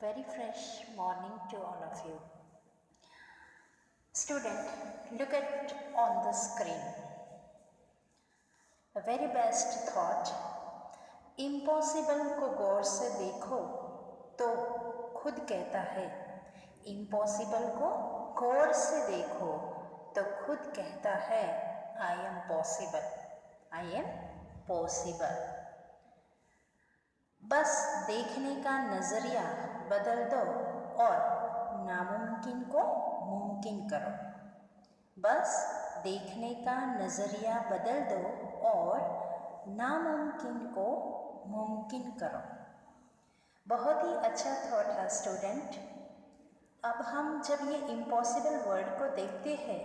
Very fresh morning to all of you. Student, look at on the screen. The very best thought. Impossible को गौर से देखो तो खुद कहता है. इम्पॉसिबल को गौर से देखो तो खुद कहता है I am possible. I am possible. बस देखने का नज़रिया बदल दो और नामुमकिन को मुमकिन करो. बस देखने का नज़रिया बदल दो और नामुमकिन को मुमकिन करो. बहुत ही अच्छा थॉट है स्टूडेंट. अब हम जब ये इम्पॉसिबल वर्ड को देखते हैं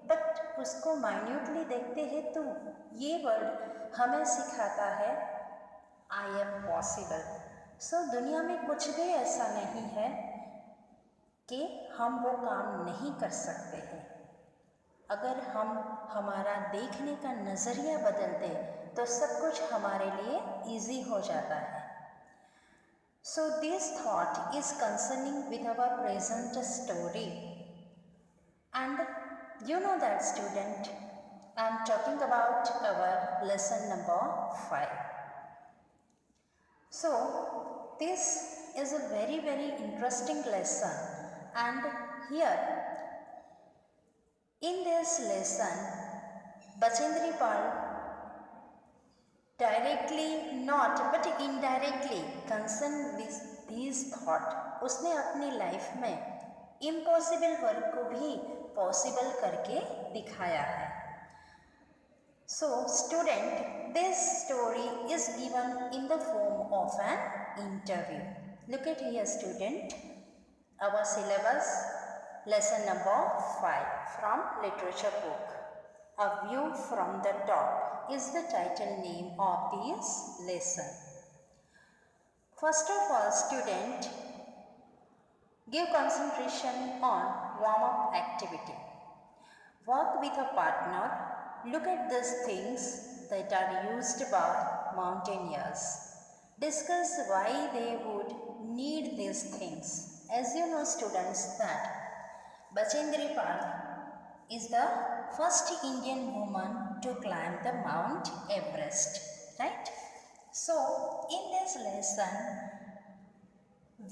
बट उसको माइन्यूटली देखते हैं तो ये वर्ड हमें सिखाता है आई एम पॉसिबल. सो दुनिया में कुछ भी ऐसा नहीं है कि हम वो काम नहीं कर सकते हैं. अगर हम हमारा देखने का नज़रिया बदल दें तो सब कुछ हमारे लिए इजी हो जाता है. So this thought is concerning with our present story and you know that student I am talking about our lesson number 5. So, this is a very interesting lesson, and here in this lesson, Bachendri Pal directly not but indirectly concerned with these thought. उसने अपनी life में impossible work को भी possible करके दिखाया है. So, student, this story is given in the form of an interview. Look at here, student. Our syllabus, lesson number 5 from literature book. A view from the top is the title name of this lesson. First of all, student, give concentration on warm-up activity. Work with a partner. Look at these things that are used by mountaineers. Discuss why they would need these things. As you know, students, that Bachendri Pal is the first Indian woman to climb the Mount Everest. Right? So, in this lesson,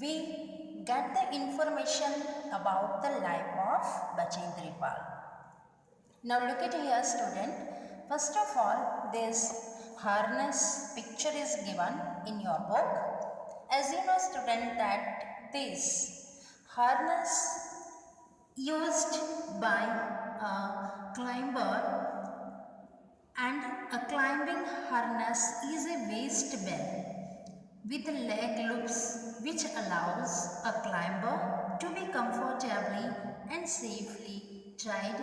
we get the information about the life of Bachendri Pal. Now look at here, student. First of all, this harness picture is given in your book. As you know, student, that this harness used by a climber, and a climbing harness is a waist belt with leg loops which allows a climber to be comfortably and safely tied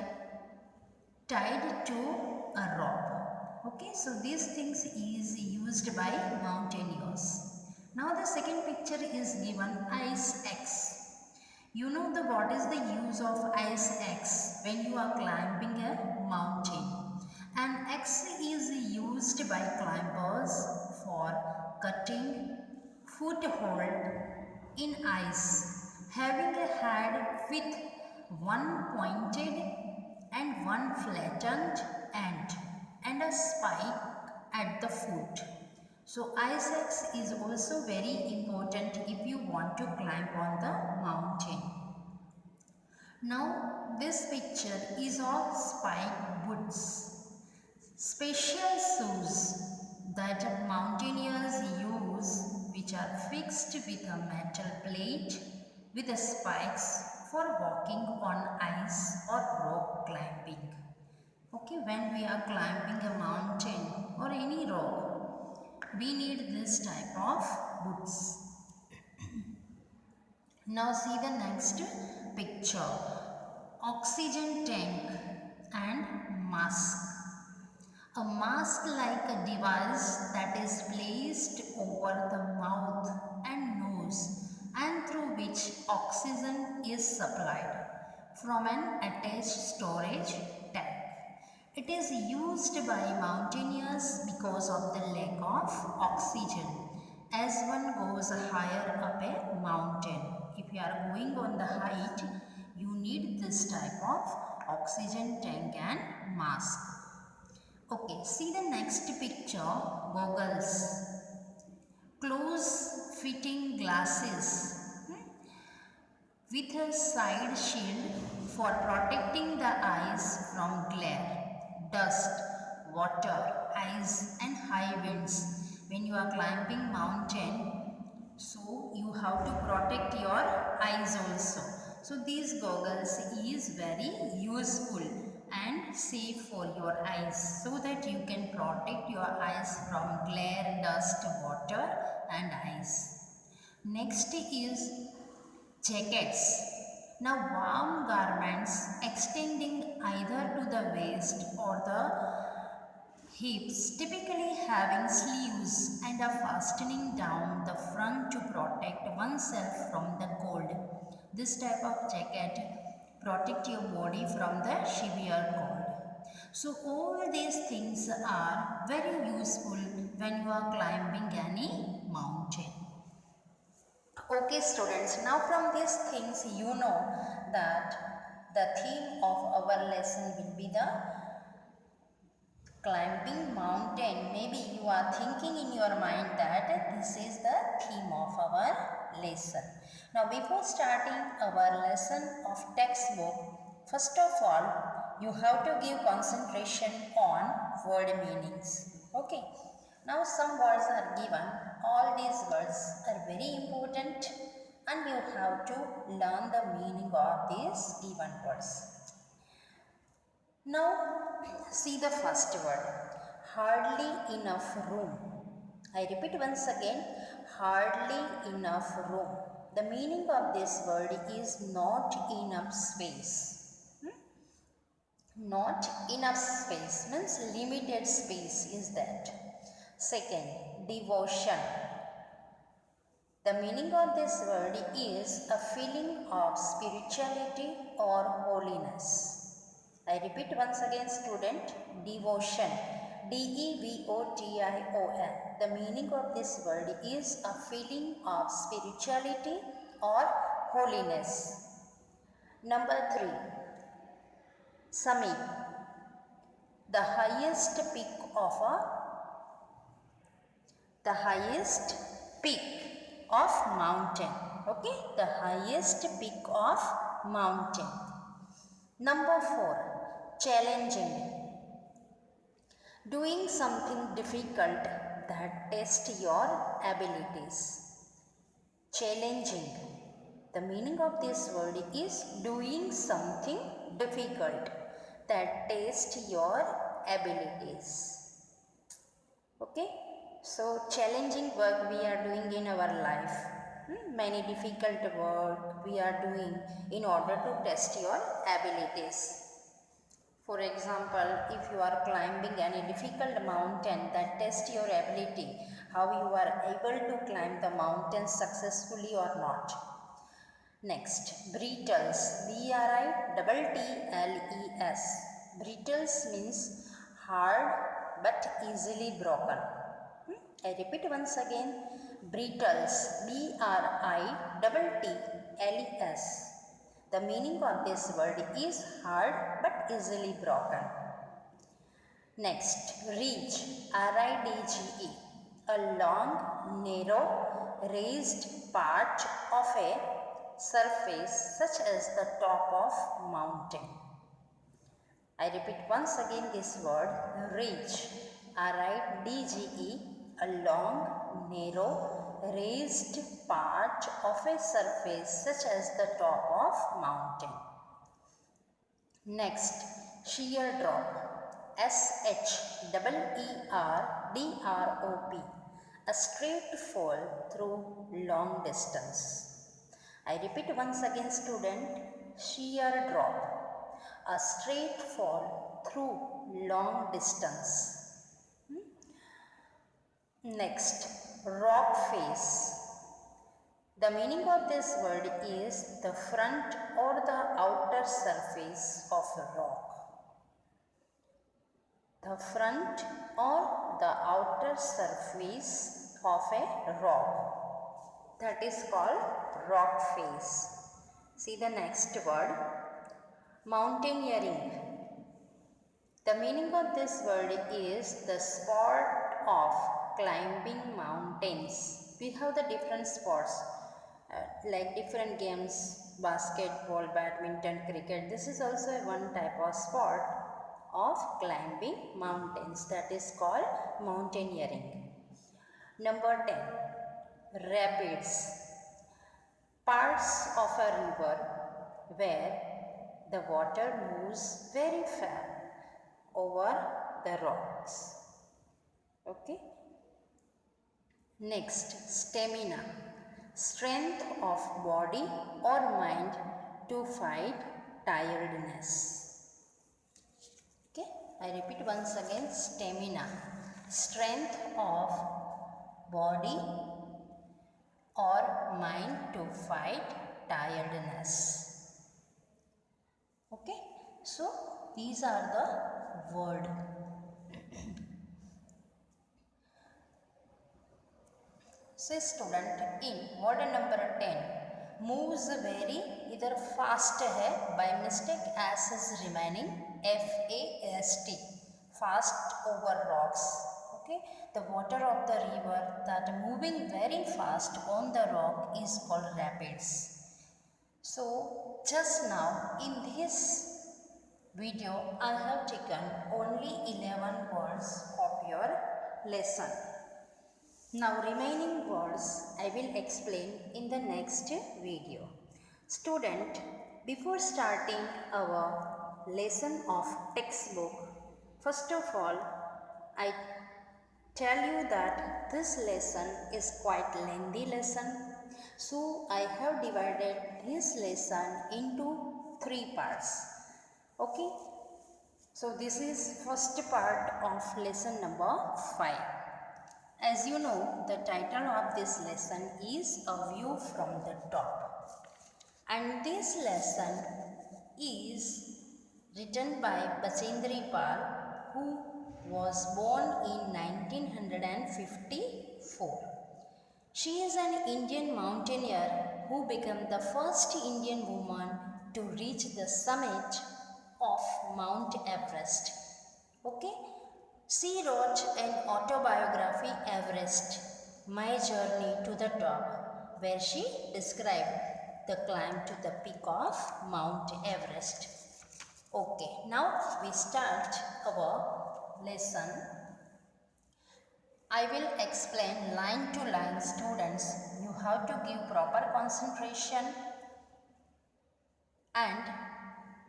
to a rope. Okay, so these things is used by mountaineers. Now the second picture is given ice axe. You know what is the use of ice axe when you are climbing a mountain. An axe is used by climbers for cutting foothold in ice, having a head with one pointed and one flattened end and a spike at the foot. So ice axe is also very important if you want to climb on the mountain. Now this picture is of spike boots, special shoes that mountaineers use which are fixed with a metal plate with spikes for walking on ice or rock climbing. Okay, when we are climbing a mountain or any rock, we need this type of boots. Now see the next picture. Oxygen tank and mask. A mask like a device that is placed over the mouth and nose and through which oxygen is supplied from an attached storage tank. It is used by mountaineers because of the lack of oxygen as one goes higher up a mountain. If you are going on the height, you need this type of oxygen tank and mask. Okay, see the next picture, goggles. Close fitting glasses with a side shield for protecting the eyes from glare, dust, water, ice and high winds. When you are climbing mountain, so you have to protect your eyes also. So these goggles is very useful and safe for your eyes so that you can protect your eyes from glare, dust, water and ice. Next is jackets. Now warm garments extending either to the waist or the hips, typically having sleeves and a fastening down the front to protect oneself from the cold. This type of jacket protect your body from the severe cold. So all these things are very useful when you are climbing any mountain. Okay students, now from these things you know that the theme of our lesson will be the climbing mountain. Maybe you are thinking in your mind that this is the theme of our lesson. Now before starting our lesson of textbook, first of all you have to give concentration on word meanings. Okay. Now some words are given. All these words are very important and you have to learn the meaning of these given words. Now, see the first word, hardly enough room. I repeat once again, hardly enough room. The meaning of this word is not enough space. Not enough space means limited space is that. Second, devotion. The meaning of this word is a feeling of spirituality or holiness. I repeat once again student, devotion. Devotion. The meaning of this word is a feeling of spirituality or holiness. Number 3, summit. The highest peak of mountain. Okay, the highest peak of mountain. Number 4, challenging. Doing something difficult that tests your abilities. Challenging. The meaning of this word is doing something difficult that tests your abilities. Okay. So challenging work we are doing in our life. Many difficult work we are doing in order to test your abilities. For example, if you are climbing any difficult mountain that tests your ability, how you are able to climb the mountain successfully or not. Next, brittles. Brittles. Brittles means hard but easily broken. I repeat once again, brittles, Brittles. The meaning of this word is hard but easily broken. Next, ridge, Ridge, a long, narrow, raised part of a surface such as the top of mountain. I repeat once again this word, ridge, Ridge, a long, narrow, raised part of a surface such as the top of mountain. Next, sheer drop, Sheerdrop, a straight fall through long distance. I repeat once again student, sheer drop, a straight fall through long distance. Next, rock face. The meaning of this word is the front or the outer surface of a rock. The front or the outer surface of a rock. That is called rock face. See the next word, mountaineering. The meaning of this word is the sport of climbing mountains. We have the different sports like different games, basketball, badminton, cricket. This is also one type of sport of climbing mountains, that is called mountaineering. Number 10, rapids. Parts of a river where the water moves very fast over the rocks. Okay. Next, stamina. Strength of body or mind to fight tiredness. Okay. I repeat once again, stamina. Strength of body or mind to fight tiredness. Okay. So, these are the word. Say student, in word number 10, moves very इधर fast है by mistake as is remaining fast, fast over rocks. Okay, the water of the river that moving very fast on the rock is called rapids. So just now in this video I have taken only 11 words of your lesson. Now remaining words I will explain in the next video. Student, before starting our lesson of textbook, first of all I tell you that this lesson is quite lengthy lesson. So I have divided this lesson into 3 parts. Okay. So this is first part of lesson number 5. As you know, the title of this lesson is A View from the Top. And this lesson is written by Bachendri Pal, who was born in 1954. She is an Indian mountaineer who became the first Indian woman to reach the summit of Mount Everest. Okay? She wrote an autobiography, Everest, My Journey to the Top, where she described the climb to the peak of Mount Everest. Okay, now we start our lesson. I will explain line to line, students. You have to give proper concentration, and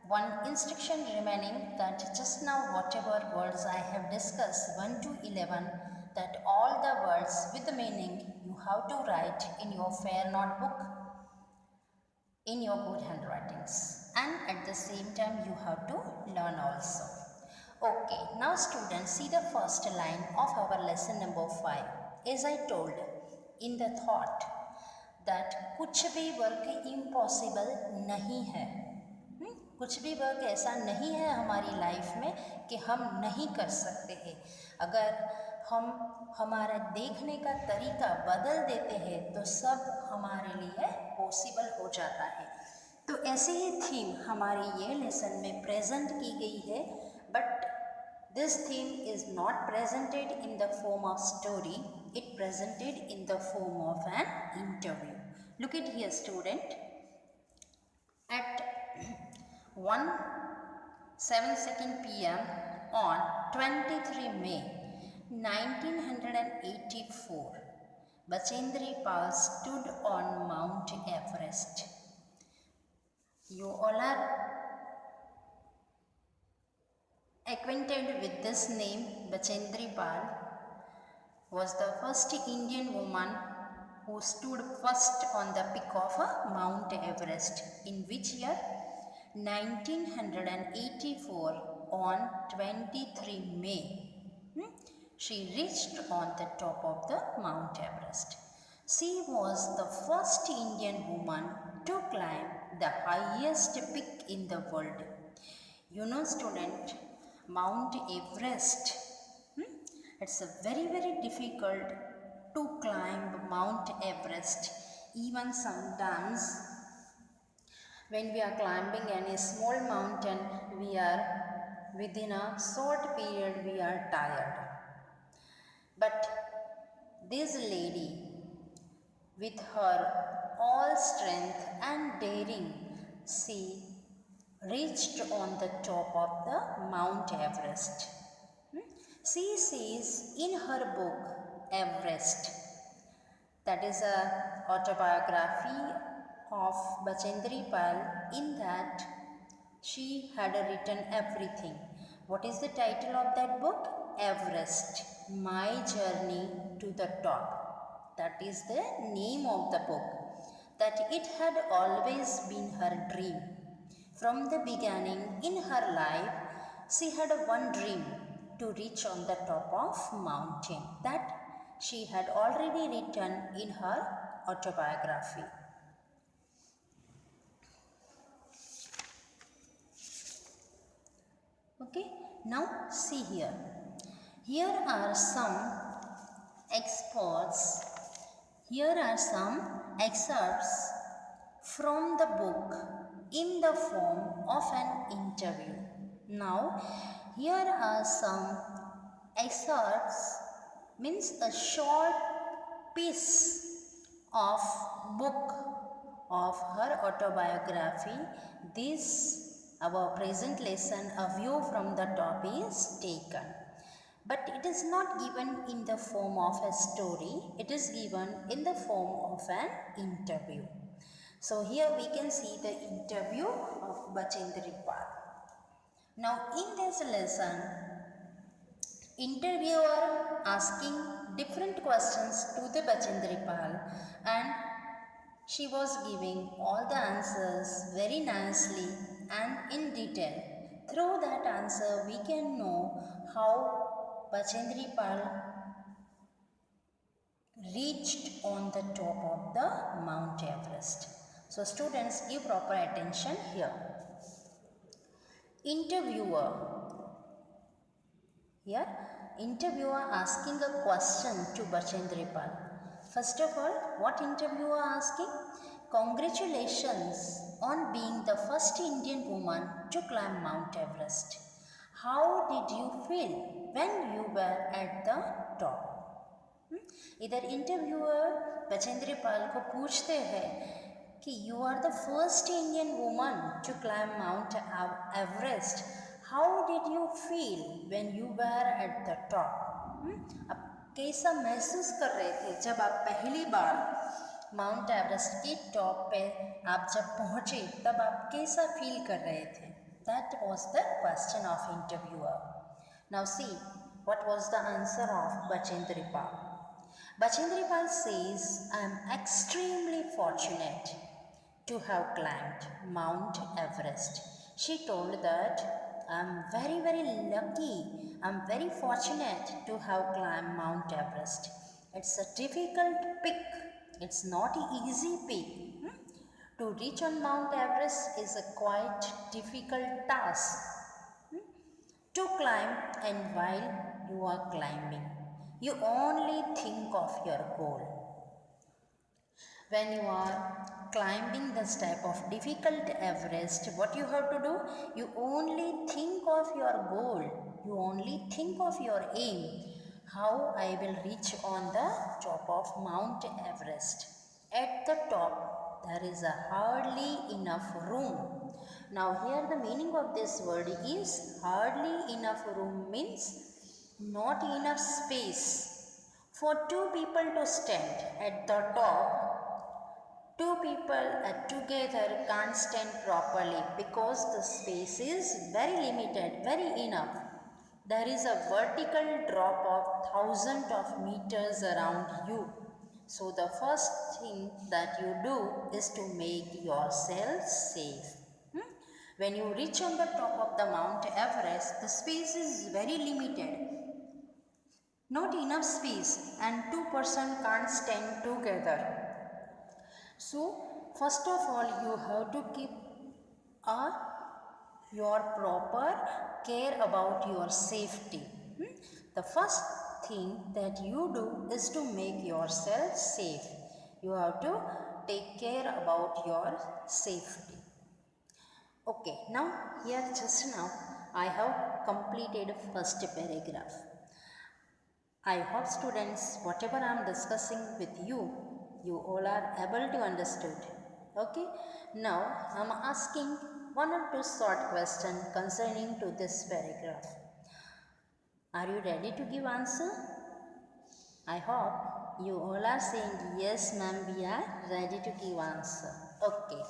one instruction remaining, that just now whatever words I have discussed 1 to 11, that all the words with the meaning you have to write in your fair notebook in your good handwritings, and at the same time you have to learn also. Okay, now students, see the first line of our lesson number 5. As I told in the thought that कुछ भी work impossible नहीं है. कुछ भी work ऐसा नहीं है हमारी लाइफ में कि हम नहीं कर सकते हैं. अगर हम हमारा देखने का तरीका बदल देते हैं तो सब हमारे लिए पॉसिबल हो जाता है. तो ऐसे ही थीम हमारी ये लेसन में प्रेजेंट की गई है, but this theme is not presented in the form of story, it presented in the form of an interview. Look at here, student. At 1:07 p.m. on 23 May 1984, Bachendri Pal stood on Mount Everest. You all are acquainted with this name. Bachendri Pal was the first Indian woman who stood first on the peak of Mount Everest. In which year? 1984 on 23 May. She reached on the top of the Mount Everest. She was the first Indian woman to climb the highest peak in the world. You know, student, Mount Everest, it's a very, very difficult to climb Mount Everest. Even sometimes when we are climbing any small mountain, we are within a short period we are tired. But this lady, with her all strength and daring, she reached on the top of the Mount Everest. She says in her book Everest, that is a autobiography of Bachendri Pal, in that she had written everything. What is the title of that book? Everest, My Journey to the Top. That is the name of the book. That it had always been her dream. From the beginning in her life, she had one dream, to reach on the top of mountain. That she had already written in her autobiography. Okay, now see here. Here are some experts. Here are some excerpts from the book in the form of an interview. Now, here are some excerpts, means a short piece of book of her autobiography. This our present lesson, a view from the top, is taken. But it is not given in the form of a story, it is given in the form of an interview. So here we can see the interview of Bachendri Pal. Now in this lesson, interviewer asking different questions to the Bachendri Pal, and she was giving all the answers very nicely and in detail. Through that answer, we can know how Bachendri Pal reached on the top of the Mount Everest. So students, give proper attention here. Here, interviewer asking a question to Bachendri Pal. First of all, what interviewer asking? Congratulations on being the first Indian woman to climb Mount Everest. How did you feel when you were at the top? इधर interviewer Bachendri Pal को पूछते हैं कि you are the first Indian woman to climb Mount Everest, how did you feel when you were at the top? अब कैसा महसूस कर रहे थे जब आप पहली बार माउंट एवरेस्ट के टॉप पे आप जब पहुँचे, तब आप कैसा फील कर रहे थे? That was the question of interviewer. Now see what was the answer of Bachendri Pal. Bachendri Pal says, I am extremely fortunate to have climbed Mount Everest. She told that I am very, very lucky, I am very fortunate to have climbed Mount Everest. It's a difficult peak, it's not an easy peak. To reach on Mount Everest is a quite difficult task to climb, and while you are climbing, you only think of your goal. When you are climbing this type of difficult Everest, what you have to do? You only think of your goal. You only think of your aim. How I will reach on the top of Mount Everest. At the top, there is a hardly enough room. Now here the meaning of this word is hardly enough room, means not enough space for two people to stand at the top. Two people together can't stand properly because the space is very limited, very enough. There is a vertical drop of thousands of meters around you. So the first thing that you do is to make yourself safe. When you reach on the top of the Mount Everest, the space is very limited. Not enough space, and two persons can't stand together. So, first of all, you have to keep your proper care about your safety. The first thing that you do is to make yourself safe. You have to take care about your safety. Okay, now here just now I have completed first paragraph. I hope students, whatever I am discussing with you, you all are able to understood. Okay, now I am asking one or two short questions concerning to this paragraph. Are you ready to give answer? I hope you all are saying yes ma'am, we are ready to give answer. Okay.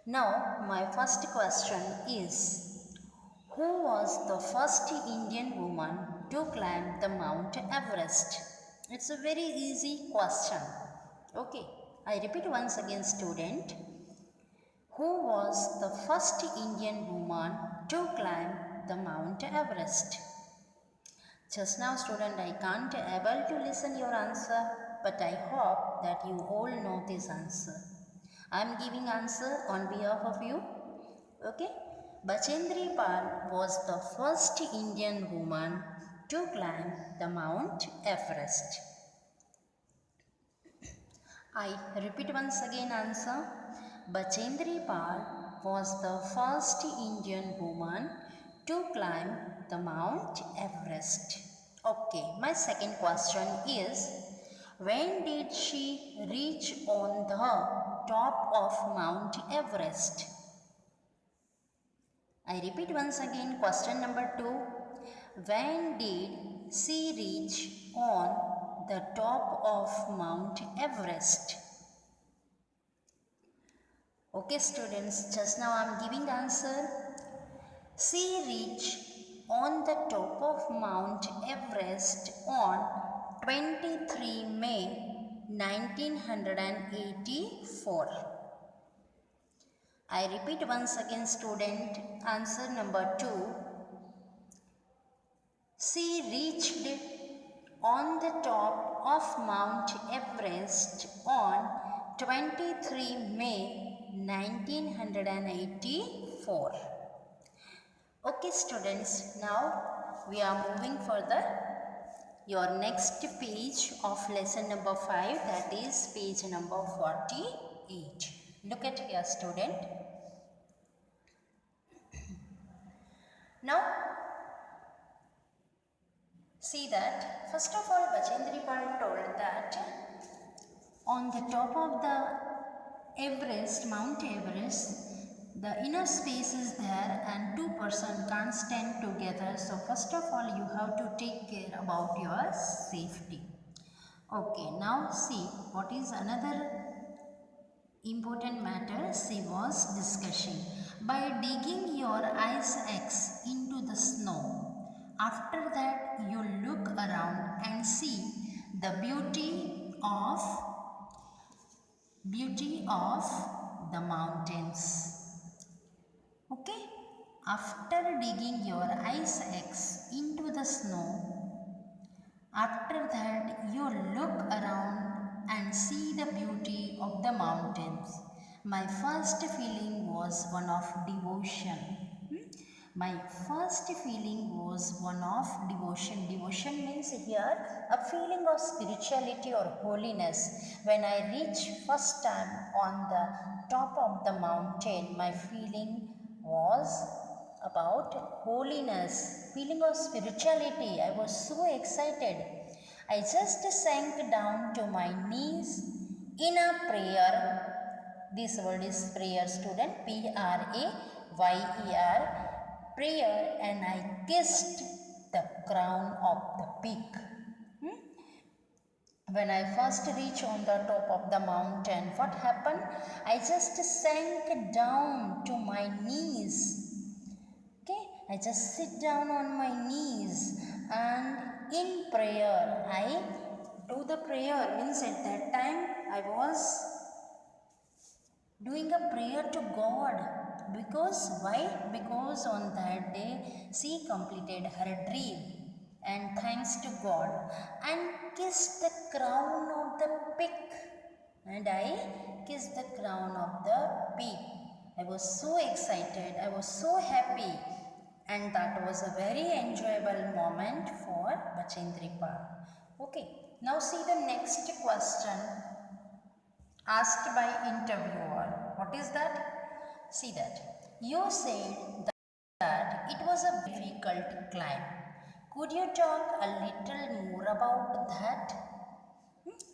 Now my first question is, who was the first Indian woman to climb the Mount Everest? It's a very easy question. Okay. I repeat once again student. Who was the first Indian woman to climb the Mount Everest? Just now student, I can't able to listen your answer, but I hope that you all know this answer. I am giving answer on behalf of you. Okay? Bachendri Pal was the first Indian woman to climb the Mount Everest. I repeat once again answer. Bachendri Pal was the first Indian woman to climb the Mount Everest. Okay, my second question is, when did she reach on the top of Mount Everest? I repeat once again question number 2. When did she reach on the top of Mount Everest? Okay students, just now I am giving answer. She reached on the top of Mount Everest on 23 May 1984. I repeat once again student, answer number 2. She reached on the top of Mount Everest on 23 May 1984. Okay students, now we are moving further. Your next page of lesson number 5, that is page number 48. Look at here student. Now see that first of all Bachendri Pal told that on the top of the Everest, Mount Everest, the inner space is there and two persons can't stand together. So first of all you have to take care about your safety. Okay, now see what is another important matter she was discussing. By digging your ice axe into the snow, after that you look around and see the beauty of the mountains. Okay, after digging your ice axe into the snow, after that you look around and see the beauty of the mountains. My first feeling was one of devotion. My first feeling was one of devotion. Devotion means here a feeling of spirituality or holiness. When I reached first time on the top of the mountain, my feeling was about holiness, feeling of spirituality. I was so excited. I just sank down to my knees in a prayer. This word is prayer student, Prayer, prayer, and I kissed the crown of the peak. When I first reached on the top of the mountain, what happened? I just sank down to my knees. Okay, I just sit down on my knees and in prayer, I do the prayer. Means at that time I was doing a prayer to God. Because why? Because on that day she completed her dream. And thanks to God, and kissed the crown of the peak. And I kissed the crown of the peak. I was so excited. I was so happy. and that was a very enjoyable moment for Bachendri Pal. Okay, now see the next question asked by interviewer. What is that? See that. You said that it was a difficult climb. Could you talk a little more about that?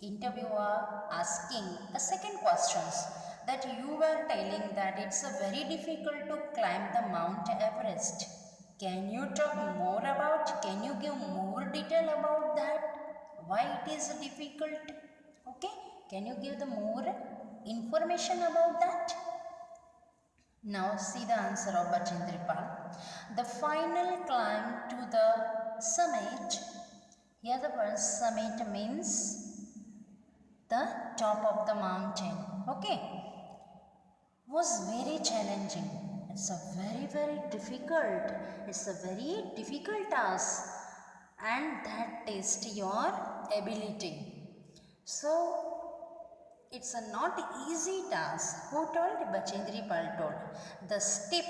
Interviewer asking a second questions that you were telling that it's a very difficult to climb the Mount Everest. Can you talk more about? Can you give more detail about that? Why it is difficult? Okay, can you give the more information about that? Now see the answer of Bachendripal. The final climb to the summit. Here the word summit means the top of the mountain. Okay, was very challenging. It's a very difficult. It's a very difficult task, and that test your ability. So it's a not easy task. Who told? Bachendri Pal told. The steep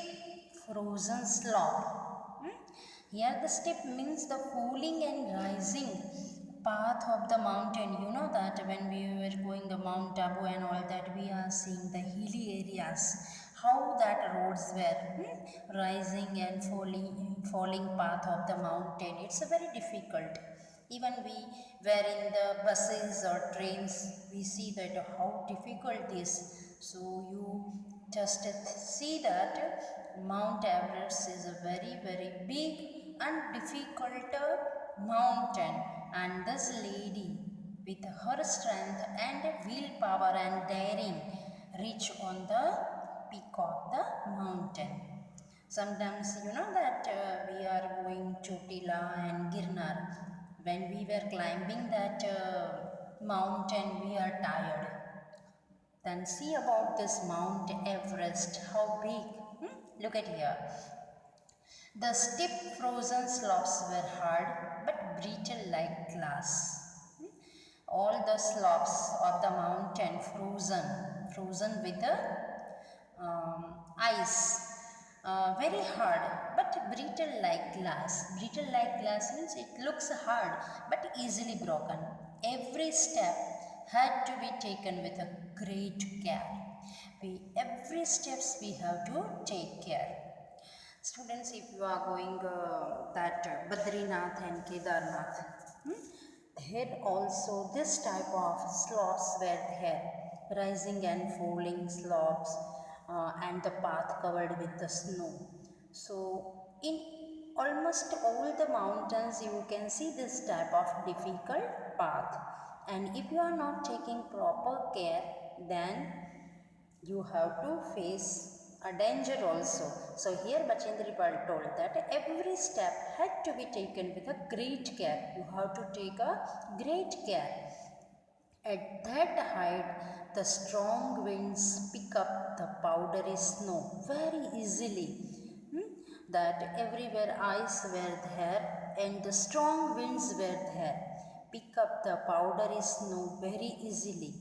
frozen slope. Here the steep means the falling and rising path of the mountain. You know that when we were going the Mount Abu and all that, we are seeing the hilly areas. How that roads were rising and falling path of the mountain. It's a very difficult. Even we were in the buses or trains, we see that how difficult this. So you just see that Mount Everest is a very big and difficult mountain, and this lady with her strength and willpower and daring reach on the peak of the mountain. Sometimes you know that we are going Chotila and Girnar. When we were climbing that mountain, we are tired. Then see about this Mount Everest, how big. Look at here. The steep frozen slopes were hard but brittle like glass. All the slopes of the mountain frozen with the ice. Very hard but brittle like glass. Brittle like glass means it looks hard but easily broken. Every step had to be taken with a great care. Every steps we have to take care. Students, if you are going that Badrinath and Kedarnath, there also this type of slopes were there, rising and falling slopes, and the path covered with the snow. So in almost all the mountains you can see this type of difficult path, and if you are not taking proper care, then you have to face a danger also. So here Bachendri Pal told that every step had to be taken with a great care. You have to take a great care. At that height, the strong winds pick up the powdery snow very easily. That everywhere ice were there and the strong winds were there. Pick up the powdery snow very easily.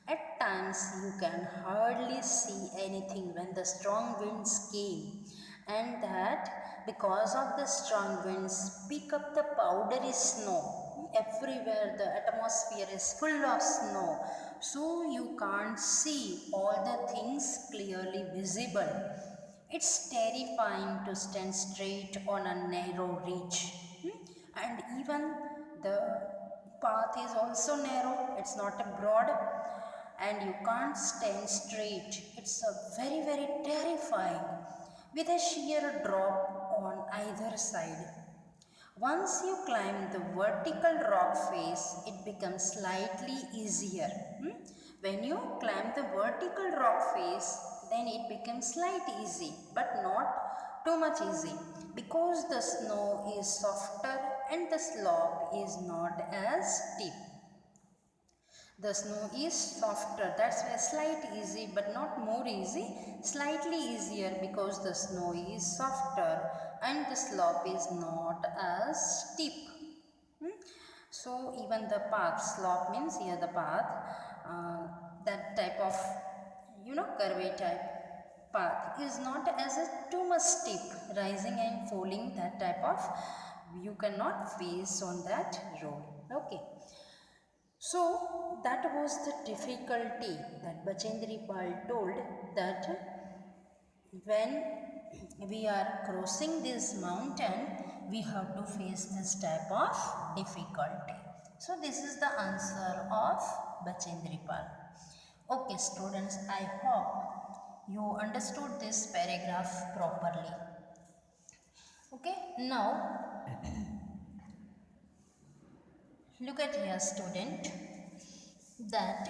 At times you can hardly see anything when the strong winds came, and that because of the strong winds pick up the powdery snow. Everywhere the atmosphere is full of snow, so you can't see all the things clearly visible. It's terrifying to stand straight on a narrow ridge. And even the path is also narrow, it's not a broad, and you can't stand straight. It's a very terrifying with a sheer drop on either side. Once you climb the vertical rock face, it becomes slightly easier. When you climb the vertical rock face, then it becomes slightly easy, but not too much easy, because the snow is softer and the slope is not as steep. The snow is softer, that's why slightly easy but not more easy, slightly easier because the snow is softer and the slope is not as steep. So even the path, slope means here the path, that type of curvy type. path is not as a too much steep, rising and falling, that type of you cannot face on that road. Okay. So that was the difficulty that Bachendri Pal told, that when we are crossing this mountain, we have to face this type of difficulty. So this is the answer of Bachendri Pal. Okay students, I hope you understood this paragraph properly. Okay, now look at here student, that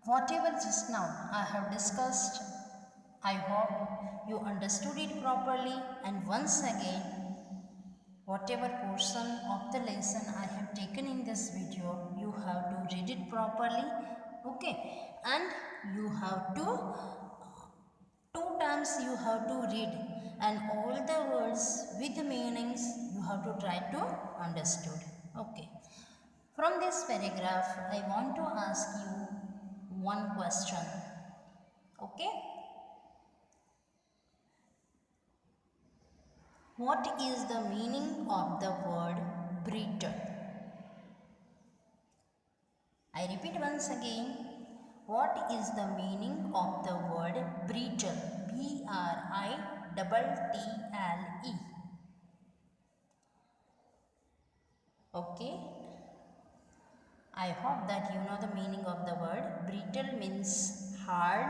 whatever just now I have discussed, I hope you understood it properly, and once again, whatever portion of the lesson I have taken in this video, you have to read it properly, okay, and you have to, two times you have to read, and all the words with the meanings you have to try to understood, okay. From this paragraph, I want to ask you one question, okay. What is the meaning of the word brittle? I repeat once again. What is the meaning of the word brittle? B-R-I-T-T-L-E. Okay. I hope that you know the meaning of the word. Brittle means hard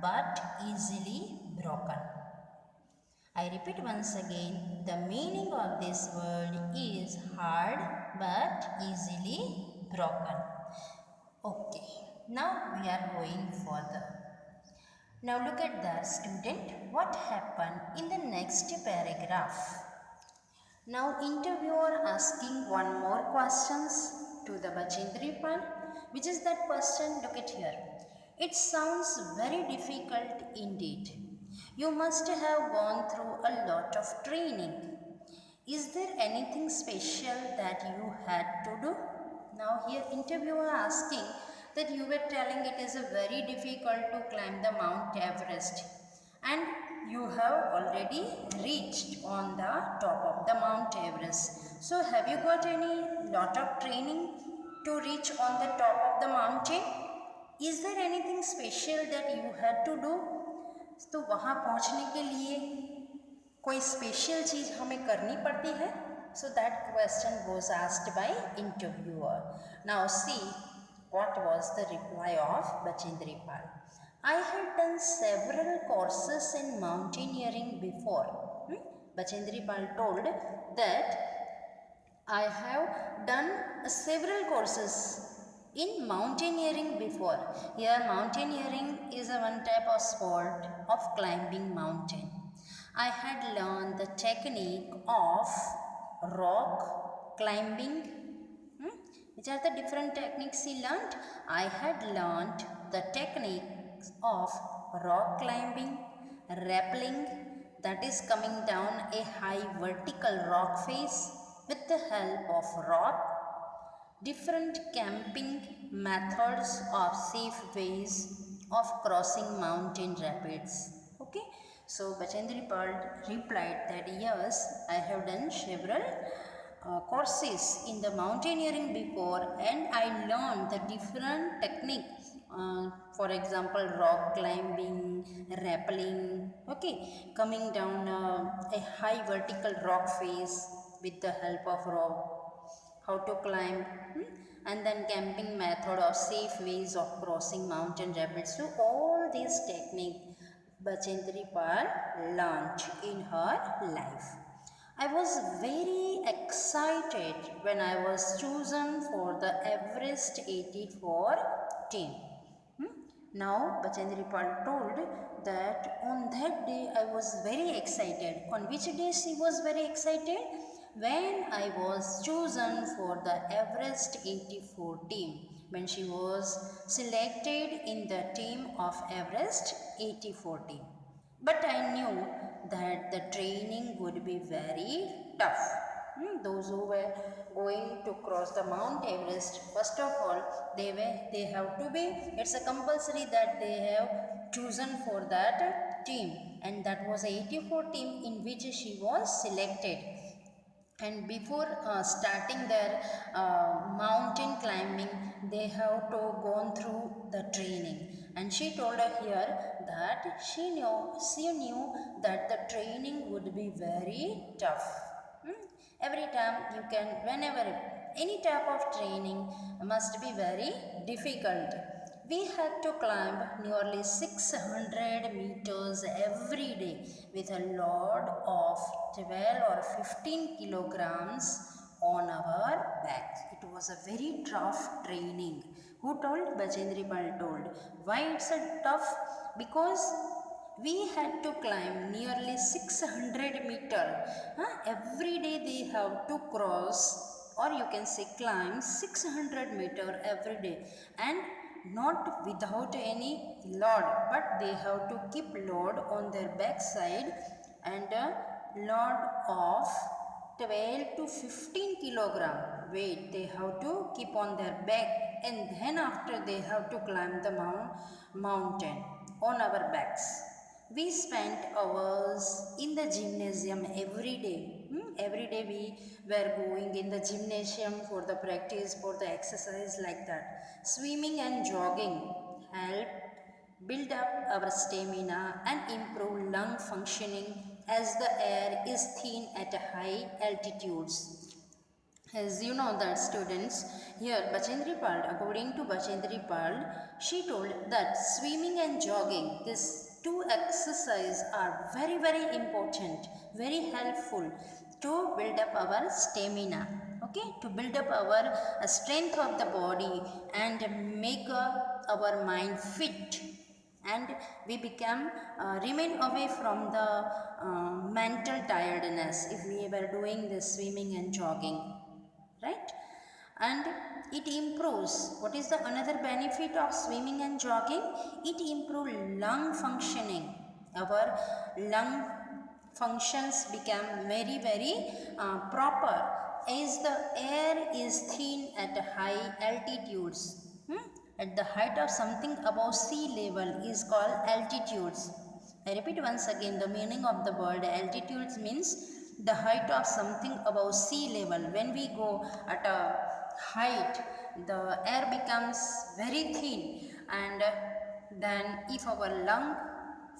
but easily broken. I repeat once again, the meaning of this word is hard but easily broken. Okay, now we are going further. Now look at the student, what happened in the next paragraph. Now interviewer asking one more questions to the Bachendri Pal, which is that question, look at here. It sounds very difficult indeed. You must have gone through a lot of training. Is there anything special that you had to do? Now here interviewer asking that you were telling it is a very difficult to climb the Mount Everest, and you have already reached on the top of the Mount Everest. So have you got any lot of training to reach on the top of the mountain? Is there anything special that you had to do? तो वहाँ पहुँचने के लिए कोई special चीज़ हमें करनी पड़ती है? So that question was asked by interviewer. Now see what was the reply of Bachendri Pal. I had done several courses in mountaineering before. Bachendri Pal told that I have done several courses in mountaineering before. Here mountaineering is a one type of sport of climbing mountain. I had learned the technique of rock climbing. Which are the different techniques he learned? I had learned the techniques of rock climbing, rappelling, that is coming down a high vertical rock face with the help of rope, different camping methods of safe ways of crossing mountain rapids. Okay, so Bachendri Pal replied that yes, I have done several courses in the mountaineering before, and I learned the different techniques, for example rock climbing, rappelling, okay, coming down a high vertical rock face with the help of rope, how to climb, and then camping method of safe ways of crossing mountain rapids. So all these techniques Bachendri Pal learned in her life. I was very excited when I was chosen for the Everest 84 team. Now Bachendri Pal told that on that day I was very excited. On which day she was very excited? When I was chosen for the Everest 84 team. When she was selected in the team of Everest 84 team. But I knew that the training would be very tough. Those who were going to cross the Mount Everest, first of all, they have to be. It's a compulsory that they have chosen for that team, and that was 84 team in which she was selected. And before starting their mountain climbing, they have to gone through the training. And she told her here that she knew that the training would be very tough. Every time you can, whenever any type of training must be very difficult. We had to climb nearly 600 meters every day with a load of 12 or 15 kilograms on our backs. It was a very tough training. Who told? Bajendri Pal told. Why it's a tough? Because we had to climb nearly 600 meter. Every day they have to cross, or you can say climb 600 meter every day, and not without any load, but they have to keep load on their backside, and a load of 12 to 15 kilogram weight they have to keep on their back, and then after they have to climb the mountain on our backs. We spent hours in the gymnasium every day. Every day we were going in the gymnasium for the practice, for the exercise like that. Swimming and jogging helped build up our stamina and improve lung functioning as the air is thin at high altitudes. As you know that students, here Bachendri Pal, according to Bachendri Pal, she told that swimming and jogging, these two exercises are very very important, very helpful to build up our stamina. Okay, to build up our strength of the body and make our mind fit, and we become remain away from the mental tiredness if we were doing this swimming and jogging, right? And it improves, what is the another benefit of swimming and jogging? It improves lung functioning. Our lung functions become very very proper as the air is thin at high altitudes. At the height of something above sea level is called altitudes. I repeat once again the meaning of the word altitudes means the height of something above sea level. When we go at a height, the air becomes very thin, and then if our lung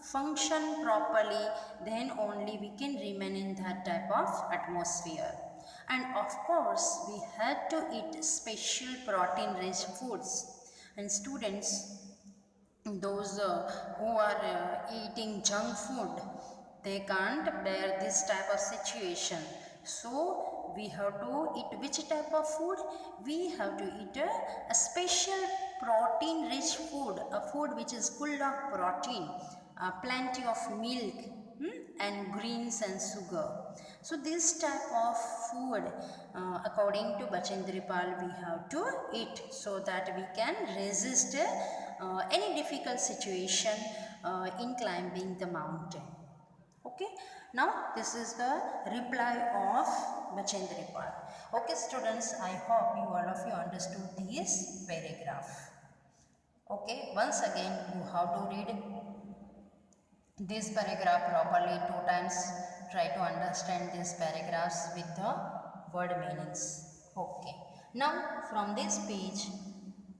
function properly, then only we can remain in that type of atmosphere. And of course we had to eat special protein rich foods. And students, those who are eating junk food, they can't bear this type of situation. So we have to eat which type of food? We have to eat a special protein rich food, a food which is full of protein, plenty of milk, and greens and sugar. So this type of food, according to Bachendri Pal, we have to eat so that we can resist any difficult situation in climbing the mountain. Okay, now this is the reply of Bachendri Pal. Okay students, I hope you all of you understood this paragraph. Okay, once again you have to read this paragraph properly 2 times. Try to understand these paragraphs with the word meanings. Okay, now from this page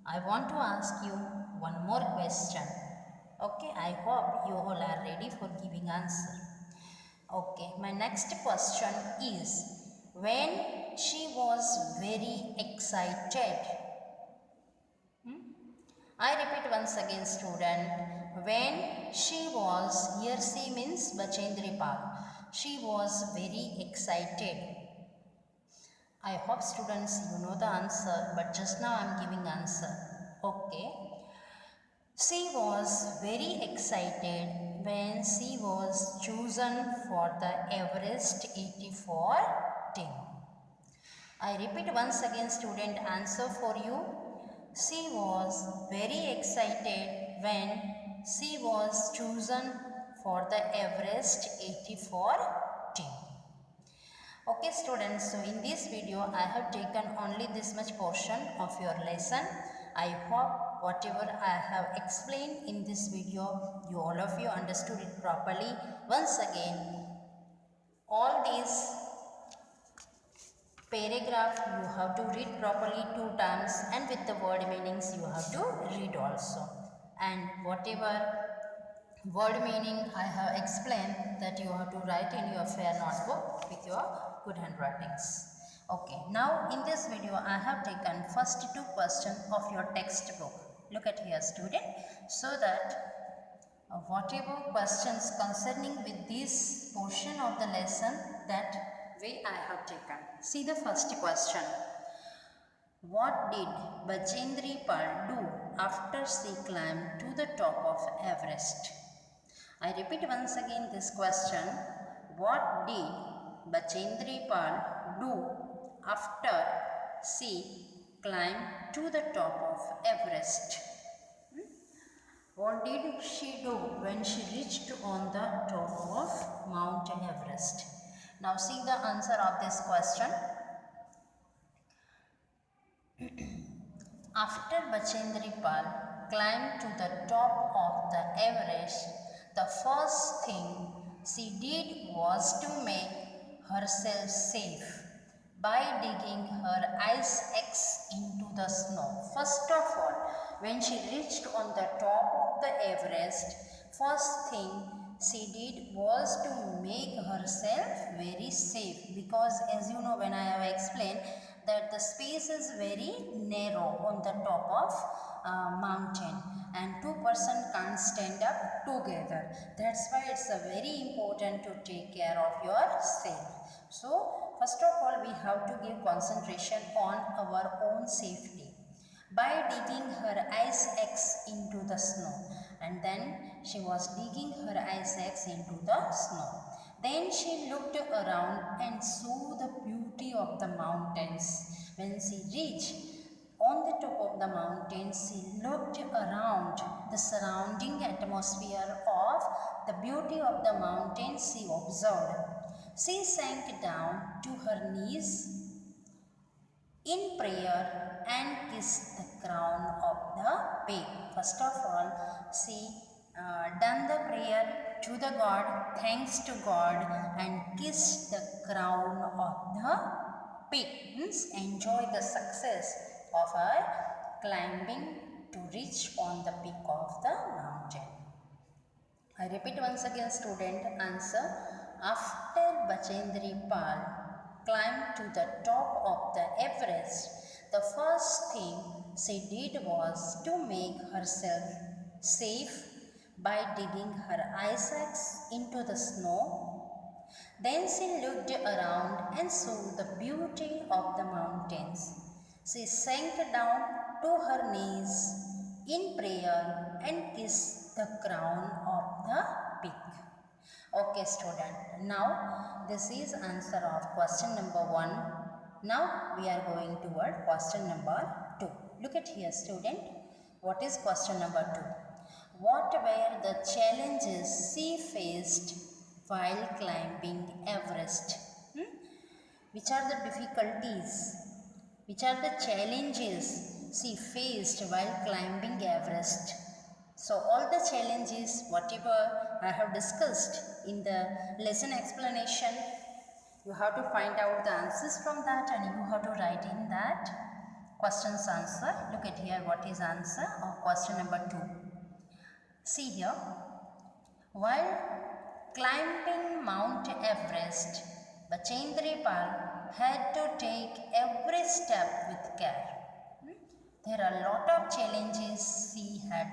I want to ask you one more question. Okay, I hope you all are ready for giving answer. Okay, my next question is, when she was very excited. I repeat once again student, when she was, here she means Bachendri Pal, she was very excited. I hope students you know the answer, but just now I am giving answer. Okay. She was very excited when she was chosen for the Everest 84 team. I repeat once again student, answer for you. She was very excited when she was chosen for the Everest 84 team. Okay students, so in this video I have taken only this much portion of your lesson. I hope whatever I have explained in this video, you all of you understood it properly. Once again, all these paragraph you have to read properly 2 times, and with the word meanings you have to read also. And whatever word meaning I have explained, that you have to write in your fair notebook with your good handwritings. Okay, now in this video I have taken first 2 questions of your textbook. Look at here student, so that whatever questions concerning with this portion of the lesson, that way I have taken. See the first question. What did Bachendri Pal do after she climbed to the top of Everest? I repeat once again this question. What did Bachendri Pal do after she climbed to the top of Everest? What did she do when she reached on the top of Mount Everest? Now see the answer of this question. After Bachendri Pal climbed to the top of the Everest, the first thing she did was to make herself safe by digging her ice axe into the snow. First of all, when she reached on the top of the Everest, first thing she did was to make herself very safe, because as you know, when I have explained that the space is very narrow on the top of mountain, and 2 person can't stand up together. That's why it's very important to take care of yourself. So first of all, we have to give concentration on our own safety by digging her ice axe into the snow. And then she was digging her ice axe into the snow. Then she looked around and saw the beauty of the mountains. When she reached on the top of the mountain, she looked around the surrounding atmosphere of the beauty of the mountains she observed. She sank down to her knees in prayer and kissed the crown of the peak. First of all, she done the prayer to the God, thanks to God, and kissed the crown of the peak. Means enjoy the success of her climbing to reach on the peak of the mountain. I repeat once again student, answer. After Bachendri Pal climbed to the top of the Everest, the first thing she did was to make herself safe by digging her ice axe into the snow. Then she looked around and saw the beauty of the mountains. She sank down to her knees in prayer and kissed the crown of the peak. Okay student, now this is answer of question number 1. Now we are going toward question number 2. Look at here student. What is question number 2? What were the challenges she faced while climbing Everest? Which are the difficulties? Which are the challenges she faced while climbing Everest? So all the challenges, whatever I have discussed in the lesson explanation, you have to find out the answers from that, and you have to write in that question's answer. Look at here, what is answer of question number 2. See here, while climbing Mount Everest, Bachendri Pal had to take every step with care. There are a lot of challenges she had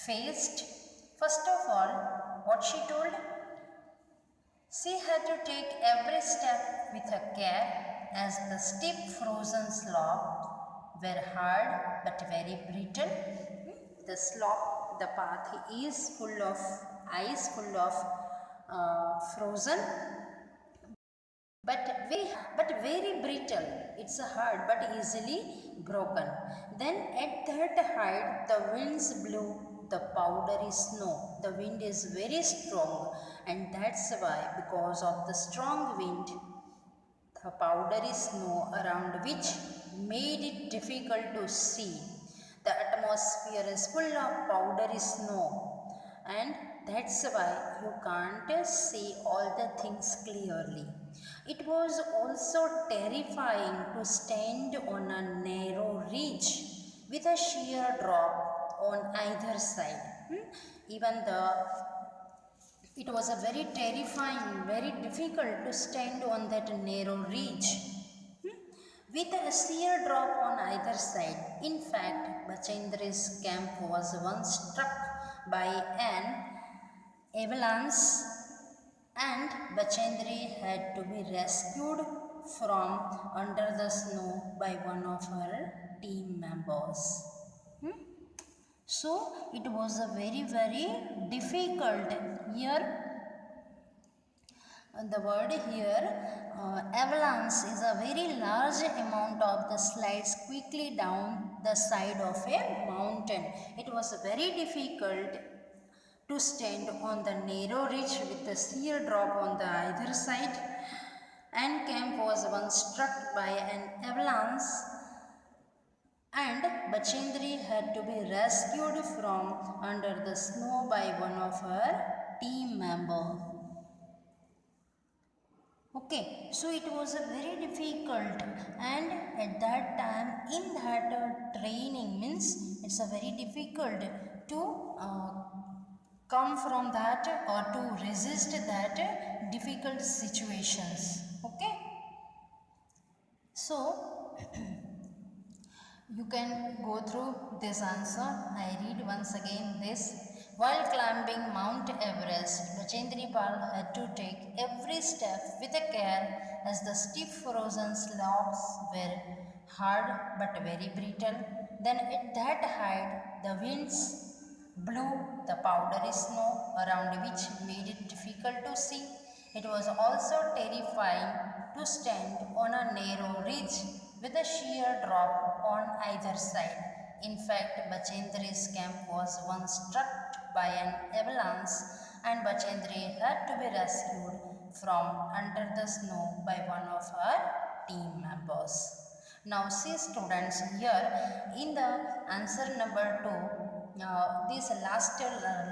faced. First of all, what she told? She had to take every step with a care, as the steep frozen slopes were hard but very brittle. The slope, the path is full of ice, full of frozen, but very brittle. It's hard but easily broken. Then at that height, the winds blew the powdery snow. The wind is very strong, and that's why, because of the strong wind, the powdery snow around which made it difficult to see. The atmosphere is full of powdery snow, and that's why you can't see all the things clearly. It was also terrifying to stand on a narrow ridge with a sheer drop on either side. Even the it was a very terrifying, very difficult to stand on that narrow ridge with a sheer drop on either side. In fact, Bachendri's camp was once struck by an avalanche, and Bachendri had to be rescued from under the snow by one of her team members. So it was a very difficult here. The word here, avalanche, is a very large amount of the slides quickly down the side of a mountain. It was very difficult to stand on the narrow ridge with the sheer drop on the either side, and camp was once struck by an avalanche, and Bachendri had to be rescued from under the snow by one of her team member. Okay, so it was a very difficult, and at that time in that training means it's a very difficult to come from that or to resist that difficult situations. Okay, so you can go through this answer. I read once again this. While climbing Mount Everest, Bachendri Pal had to take every step with a care as the steep frozen slopes were hard but very brittle. Then at that height, the winds blew the powdery snow around which made it difficult to see. It was also terrifying to stand on a narrow ridge with a sheer drop on either side. In fact, Bachendri's camp was once struck by an avalanche, and Bachendri had to be rescued from under the snow by one of her team members. Now see students, here in the answer number 2, this last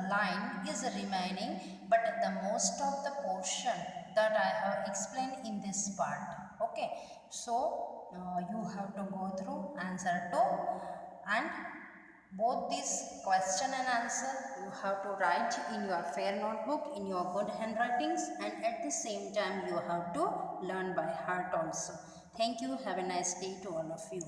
line is remaining, but the most of the portion that I have explained in this part. Okay, so you have to go through answer 2, and both this question and answer you have to write in your fair notebook in your good handwritings, and at the same time you have to learn by heart also. Thank you. Have a nice day to all of you.